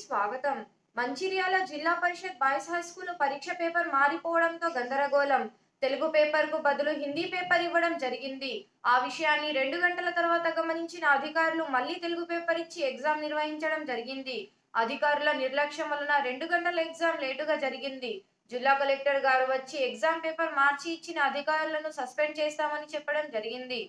స్వాగతం. మంచిర్యాల జిల్లా పరిషత్ boys high school పరీక్ష పేపర్ మారిపోవడంతో గందరగోళం. తెలుగు పేపర్ కు బదులు హిందీ పేపర్ ఇవ్వడం జరిగింది. ఆ విషయాన్ని 2 గంటల తర్వాత గమనించిన అధికారులు మళ్ళీ తెలుగు పేపర్ ఇచ్చి ఎగ్జామ్ నిర్వహించడం జరిగింది. అధికారుల నిర్లక్ష్యం వలన 2 గంటల ఎగ్జామ్ లేటుగా జరిగింది. జిల్లా కలెక్టర్ గారు వచ్చి ఎగ్జామ్ పేపర్ మార్చి ఇచ్చిన అధికారులను సస్పెండ్ చేస్తామని చెప్పడం జరిగింది.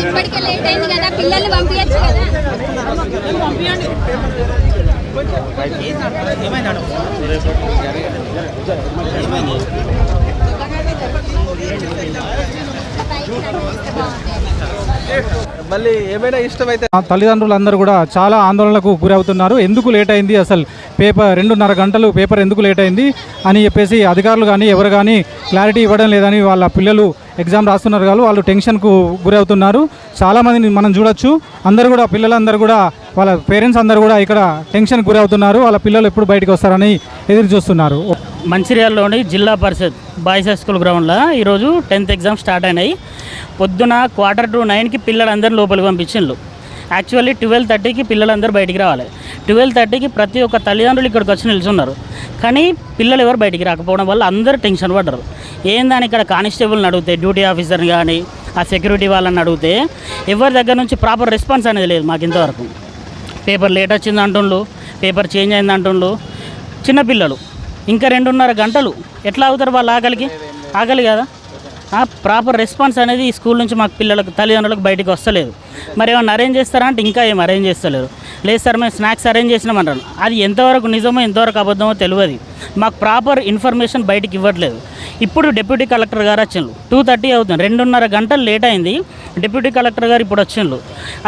ఇప్పటికే లేట్ అయింది కదా, పిల్లల్ని పంపించచ్చు కదా. మళ్ళీ ఏమైనా ఇష్టమైతే తల్లిదండ్రులందరూ కూడా చాలా ఆందోళనకు గురవుతున్నారు. ఎందుకు లేట్ అయింది, అసలు పేపర్ 2.5 గంటలు పేపర్ ఎందుకు లేట్ అయింది అని చెప్పేసి అధికారులు కానీ ఎవరు కానీ క్లారిటీ ఇవ్వడం లేదని వాళ్ళ పిల్లలు ఎగ్జామ్ రాస్తున్నారు కానీ వాళ్ళు టెన్షన్కు గురవుతున్నారు. చాలామందిని మనం చూడొచ్చు, అందరూ కూడా పిల్లలందరూ కూడా వాళ్ళ పేరెంట్స్ అందరూ కూడా ఇక్కడ టెన్షన్కి గురవుతున్నారు. వాళ్ళ పిల్లలు ఎప్పుడు బయటకు వస్తారని ఎదురు చూస్తున్నారు. మంచిర్యాలలోని జిల్లా పరిషత్ బాయ్స్ హై స్కూల్ గ్రౌండ్లో ఈరోజు 10th ఎగ్జామ్ స్టార్ట్ అయినాయి. పొద్దున 8:45కి పిల్లలందరూ లోపలికి పంపించిండ్రు. యాక్చువల్లీ 12:30కి పిల్లలందరూ బయటికి రావాలి. 12:30కి ప్రతి ఒక్క తల్లిదండ్రులు ఇక్కడికి వచ్చి నిల్చున్నారు. కానీ పిల్లలు ఎవరు బయటికి రాకపోవడం వల్ల అందరూ టెన్షన్ పడ్డారు. ఏందని ఇక్కడ కానిస్టేబుల్ని అడిగితే, డ్యూటీ ఆఫీసర్ని కానీ ఆ సెక్యూరిటీ వాళ్ళని అడిగితే ఎవరి దగ్గర నుంచి ప్రాపర్ రెస్పాన్స్ అనేది లేదు. మాకు ఇంతవరకు పేపర్ లేట్ వచ్చింది అంటుండ్రు, పేపర్ చేంజ్ అయింది అంటుండ్రు. చిన్నపిల్లలు ఇంకా 2.5 గంటలు ఎట్లా అవుతారు వాళ్ళు? ఆకలి కదా. ప్రాపర్ రెస్పాన్స్ అనేది ఈ స్కూల్ నుంచి మాకు పిల్లలకు తల్లిదండ్రులకు బయటికి వస్తలేదు. మరి ఏమన్నా అరేంజ్ చేస్తారా అంటే ఇంకా ఏం అరేంజ్ చేస్తలేరు. లేదు సార్ మేము స్నాక్స్ అరేంజ్ చేసినామంటారు. అది ఎంతవరకు నిజమో ఎంతవరకు అబద్ధమో తెలియదు. మాకు ప్రాపర్ ఇన్ఫర్మేషన్ బయటికి ఇవ్వట్లేదు. ఇప్పుడు డిప్యూటీ కలెక్టర్ గారు వచ్చిండ్రు. 2:30 అవుతుంది, 2.5 గంటలు లేట్ అయింది. డిప్యూటీ కలెక్టర్ గారు ఇప్పుడు వచ్చిండ్రు.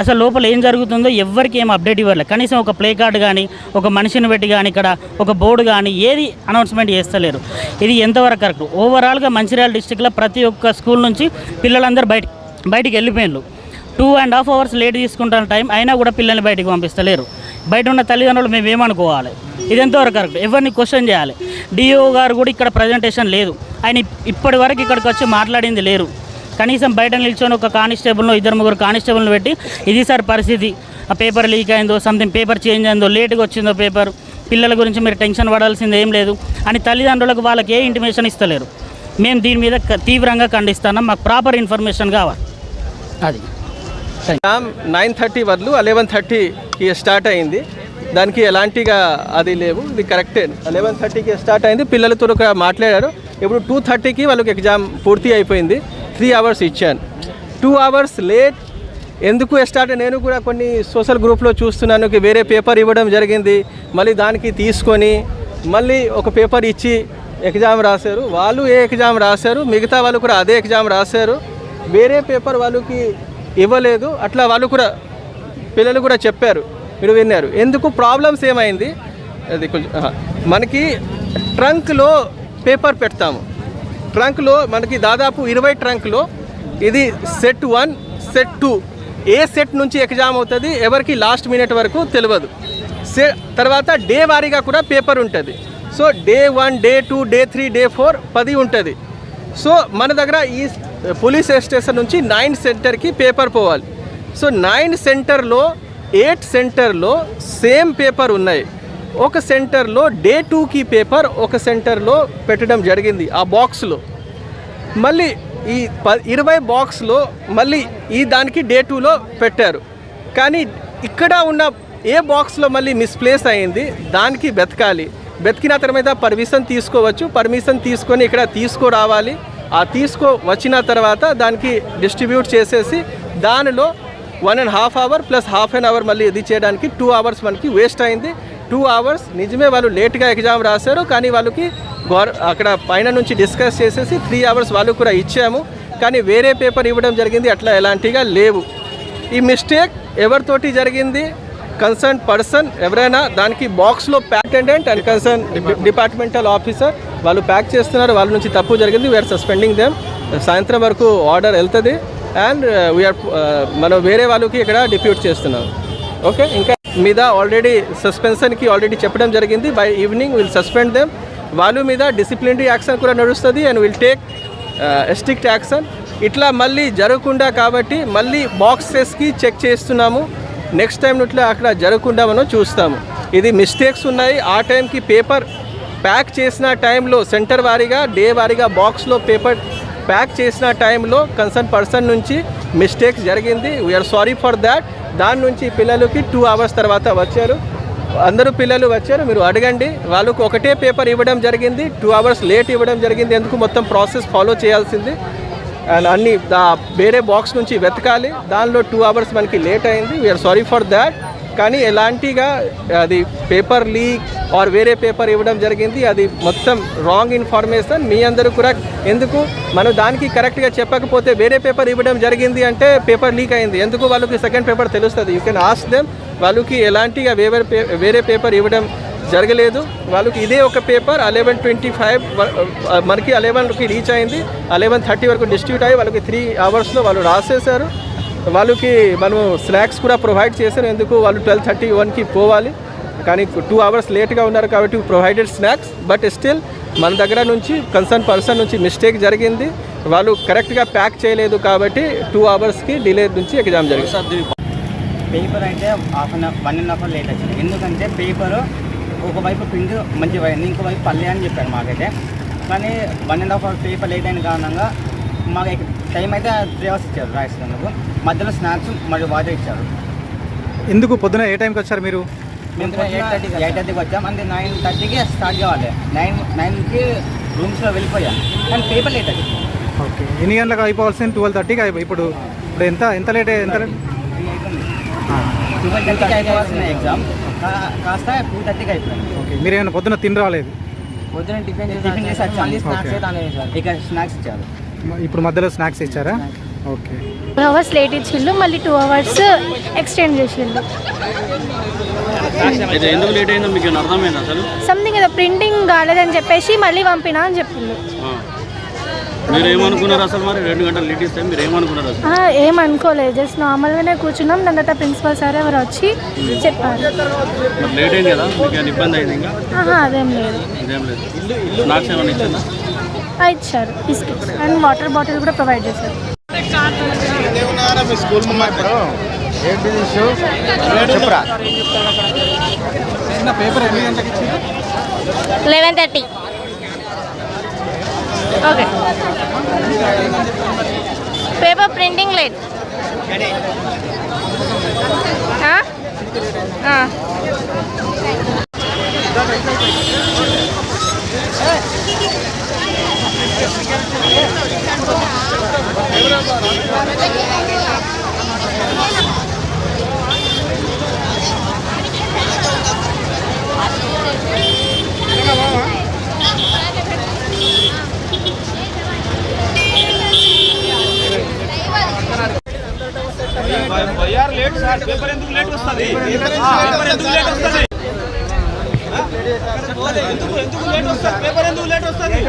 అసలు లోపల ఏం జరుగుతుందో ఎవరికి ఏం అప్డేట్ ఇవ్వలేదు. కనీసం ఒక ప్లే కార్డు కానీ ఒక మనిషిని పెట్టి కానీ ఇక్కడ ఒక బోర్డు కానీ ఏది అనౌన్స్మెంట్ చేస్తలేరు. ఇది ఎంతవరకు కరెక్ట్? ఓవరాల్గా మంచిర్యాల డిస్టిక్లో ప్రతి ఒక్క స్కూల్ నుంచి పిల్లలందరూ బయటికి వెళ్ళిపోయినారు. 2.5 hours లేట్ తీసుకుంటున్న టైం అయినా కూడా పిల్లల్ని బయటికి పంపిస్తలేరు. బయట ఉన్న తల్లిదండ్రులు మేము ఏమనుకోవాలి? ఇది ఎంతవరకు కరెక్ట్? ఎవరిని క్వశ్చన్ చేయాలి? డిఓ గారు కూడా ఇక్కడ ప్రజెంటేషన్ లేదు. ఆయన ఇప్పటి వరకు ఇక్కడికి వచ్చి మాట్లాడింది లేరు. కనీసం బయట నిల్చొని ఒక కానిస్టేబుల్ను 2-3 కానిస్టేబుల్ని పెట్టి ఇది సార్ పరిస్థితి, ఆ పేపర్ లీక్ అయిందో, సంథింగ్ పేపర్ చేంజ్ అయిందో, లేట్గా వచ్చిందో పేపర్, పిల్లల గురించి మీరు టెన్షన్ పడాల్సింది ఏం లేదు అని తల్లిదండ్రులకు వాళ్ళకి ఏ ఇంటిమేషన్ ఇస్తలేరు. మేము దీని మీద తీవ్రంగా ఖండిస్తున్నాం. మాకు ప్రాపర్ ఇన్ఫర్మేషన్ కావాలి. అది 9:30 బదులు 11:30కి స్టార్ట్ అయింది. దానికి ఎలాంటిగా అది లేవు. ఇది కరెక్టే. 11:30కి స్టార్ట్ అయింది. పిల్లలతో మాట్లాడారు. ఇప్పుడు 2:30కి వాళ్ళకి ఎగ్జామ్ పూర్తి అయిపోయింది. 3 hours ఇచ్చాను. 2 hours లేట్ ఎందుకు స్టార్ట్? నేను కూడా కొన్ని సోషల్ గ్రూప్లో చూస్తున్నాను, వేరే పేపర్ ఇవ్వడం జరిగింది. మళ్ళీ దానికి తీసుకొని మళ్ళీ ఒక పేపర్ ఇచ్చి ఎగ్జామ్ రాశారు. వాళ్ళు ఏ ఎగ్జామ్ రాశారు, మిగతా వాళ్ళు కూడా అదే ఎగ్జామ్ రాశారు. వేరే పేపర్ వాళ్ళకి ఇవ్వలేదు. అట్లా వాళ్ళు కూడా పిల్లలు కూడా చెప్పారు, మీరు విన్నారు. ఎందుకు ప్రాబ్లమ్స్ ఏమైంది? అది కొంచెం మనకి ట్రంక్లో పేపర్ పెడతాము. ట్రంక్లో మనకి దాదాపు 20 ట్రంక్లో ఇది సెట్ 1, సెట్ 2. ఏ సెట్ నుంచి ఎగ్జామ్ అవుతుంది ఎవరికి లాస్ట్ మినిట్ వరకు తెలియదు. తర్వాత డే వారీగా కూడా పేపర్ ఉంటుంది. So day 1, day 2, day 3, day 4 10 ఉంటుంది. సో మన దగ్గర ఈ పోలీస్ స్టేషన్ నుంచి 9 సెంటర్కి పేపర్ పోవాలి. సో 9 సెంటర్లో 8 సెంటర్లో సేమ్ పేపర్ ఉన్నాయి. ఒక సెంటర్లో డే 2కి పేపర్ ఒక సెంటర్లో పెట్టడం జరిగింది ఆ బాక్స్లో. మళ్ళీ ఈ 20 బాక్స్లో మళ్ళీ ఈ దానికి డే 2లో పెట్టారు. కానీ ఇక్కడ ఉన్న ఏ బాక్స్లో మళ్ళీ మిస్ప్లేస్ అయింది, దానికి వెతికిన తర్వాత పర్మిషన్ తీసుకోవచ్చు. పర్మిషన్ తీసుకొని ఇక్కడ తీసుకురావాలి. ఆ వచ్చిన తర్వాత దానికి డిస్ట్రిబ్యూట్ చేసేసి దానిలో 1.5 hour ప్లస్ ½ an hour మళ్ళీ ఇది చేయడానికి 2 hours మనకి వేస్ట్ అయింది. 2 hours నిజమే వాళ్ళు లేట్గా ఎగ్జామ్ రాశారు. కానీ వాళ్ళకి అక్కడ పైన నుంచి డిస్కస్ చేసేసి 3 hours వాళ్ళు కూడా ఇచ్చాము. కానీ వేరే పేపర్ ఇవ్వడం జరిగింది, అట్లా ఎలాంటిగా లేవు. ఈ మిస్టేక్ ఎవరితోటి జరిగింది? కన్సర్న్ పర్సన్ ఎవరైనా దానికి బాక్స్లో attendant and concern departmental officer వాళ్ళు ప్యాక్ చేస్తున్నారు. వాళ్ళ నుంచి తప్పు జరిగింది. We're suspending them. సాయంత్రం వరకు ఆర్డర్ వెళ్తుంది. అండ్ వీఆర్ మనం వేరే వాళ్ళకి ఇక్కడ డిప్యూట్ చేస్తున్నాం. ఓకే, ఇంకా మీద ఆల్రెడీ సస్పెన్షన్కి ఆల్రెడీ చెప్పడం జరిగింది. By evening will suspend them. వాళ్ళ మీద డిసిప్లినరీ యాక్షన్ కూడా నడుస్తుంది and will take strict action. ఇట్లా మళ్ళీ జరగకుండా కాబట్టి మళ్ళీ బాక్సెస్కి చెక్ చేస్తున్నాము. నెక్స్ట్ టైం ఇట్లా అక్కడ జరగకుండా మనం చూస్తాము. ఇది మిస్టేక్స్ ఉన్నాయి. ఆ టైంకి పేపర్ ప్యాక్ చేసిన టైంలో సెంటర్ వారీగా డే వారీగా బాక్స్లో పేపర్ ప్యాక్ చేసిన టైంలో కన్సర్న్ పర్సన్ నుంచి మిస్టేక్స్ జరిగింది. We're sorry for that. దాని నుంచి పిల్లలకి 2 hours తర్వాత వచ్చారు. అందరూ పిల్లలు వచ్చారు, మీరు అడగండి. వాళ్ళకు ఒకటే పేపర్ ఇవ్వడం జరిగింది, 2 hours లేట్ ఇవ్వడం జరిగింది. ఎందుకు మొత్తం ప్రాసెస్ ఫాలో చేయాల్సింది అండ్ అన్ని వేరే బాక్స్ నుంచి వెతకాలి. దానిలో 2 hours మనకి లేట్ అయింది. We're sorry for that. కానీ ఎలాంటిగా అది పేపర్ లీక్ ఆర్ వేరే పేపర్ ఇవ్వడం జరిగింది, అది మొత్తం రాంగ్ ఇన్ఫర్మేషన్. మీ అందరూ కూడా ఎందుకు మనం దానికి కరెక్ట్గా చెప్పకపోతే వేరే పేపర్ ఇవ్వడం జరిగింది అంటే పేపర్ లీక్ అయింది, ఎందుకు వాళ్ళకి సెకండ్ పేపర్ తెలుస్తుంది. You can ask them. వాళ్ళకి ఎలాంటిగా వేరే పేపర్ ఇవ్వడం జరగలేదు. వాళ్ళకి ఇదే ఒక పేపర్ 11:25 మనకి 11కి రీచ్ అయింది. 11:30 వరకు డిస్ట్రిబ్యూట్ అయ్యి వాళ్ళకి 3 hours వాళ్ళు రాసేశారు. వాళ్ళకి మనం స్నాక్స్ కూడా ప్రొవైడ్ చేశారు, ఎందుకు వాళ్ళు 12:31కి పోవాలి. కానీ 2 hours లేట్గా ఉన్నారు కాబట్టి ప్రొవైడెడ్ స్నాక్స్. బట్ స్టిల్ మన దగ్గర నుంచి కన్సర్న్ పర్సన్ నుంచి మిస్టేక్ జరిగింది. వాళ్ళు కరెక్ట్గా ప్యాక్ చేయలేదు కాబట్టి 2 hours డిలే నుంచి ఎగ్జామ్ జరిగింది. పేపర్ అయితే 1.5 hour లేట్ వచ్చింది. ఎందుకంటే పేపరు ఒకవైపు పిండి మంచిగా అయింది, ఇంకోవైపు పల్లె అని చెప్పారు మాకైతే. కానీ 1.5 hour పేపర్ లేట్ అయిన కారణంగా మాకు టైం అయితే 3 hours ఇచ్చారు రాసేందుకు. మధ్యలో స్నాక్స్ మరియు వాటర్ ఇచ్చారు. ఎందుకు పొద్దున ఏ టైంకి వచ్చారు మీరు? మేము 8:30కి వచ్చాం. అంటే 9:30కి స్టార్ట్ కావాలి. 9కి రూమ్స్లో వెళ్ళిపోయాం, కానీ పేపర్ లేట్ అయింది. ఓకే, ఎన్ని గంటలకు అయిపోవాల్సింది? 12:30కి. ఇప్పుడు ఎంత లేట్? 12:30కి అయిపోవాల్సిన ఎగ్జామ్ కాస్త 2:30కి అయిపోయింది. ఓకే, మీరు ఏమైనా పొద్దున తిని రాలేదు? పొద్దున టిఫిన్ చేసి వచ్చాము. ఇక స్నాక్స్ ఇచ్చారు. ఇప్పుడు మధ్యలో స్నాక్స్ ఇచ్చారా? ఓకే. 2 hours లేట్ ఇచ్చిండు, మళ్ళీ 2 hours ఎక్స్టెండ్ చేసిండు. ఎందుకు లేట్ అయిందో మీకు అర్థమైంది అసలు? సంథింగ్ ఏదో ప్రింటింగ్ కాలేదని చెప్పేసి మళ్ళీ పంపినా అని చెప్పిండు. మీరు ఏమనుకున్నారు అసలు? మరి 2 గంటలు లేట్ ఇస్తే మీరు ఏమనుకున్నారు అసలు? ఏమనుకోలేదు, జస్ట్ నార్మల్గానే కూర్చున్నాం. దాని తర్వాత ప్రిన్సిపల్ సార్ ఎవరు వచ్చి చెప్పారు. లేట్ అయింది కదా, మీకు ఏమైనా ఇబ్బంది అయింది? ఇంకా అదేం లేదు. ఇదేం లేదు. స్నాక్స్ ఏమైనా ఇచ్చిందా? ఇచ్చారు, బిస్కెట్స్ అండ్ వాటర్ బాటిల్ కూడా ప్రొవైడ్ చేశారు. పేపర్ ఎన్ని గంటలకు ఇచ్చారు? 11:30. Okay, paper printing late. Late sir, paper ఎందుకు లేట్ వస్తుంది? పేపర్ ఎందుకు లేట్ వస్తుంది? ఎందుకు లేట్ వస్తుంది? పేపర్ ఎందుకు లేట్ వస్తుంది?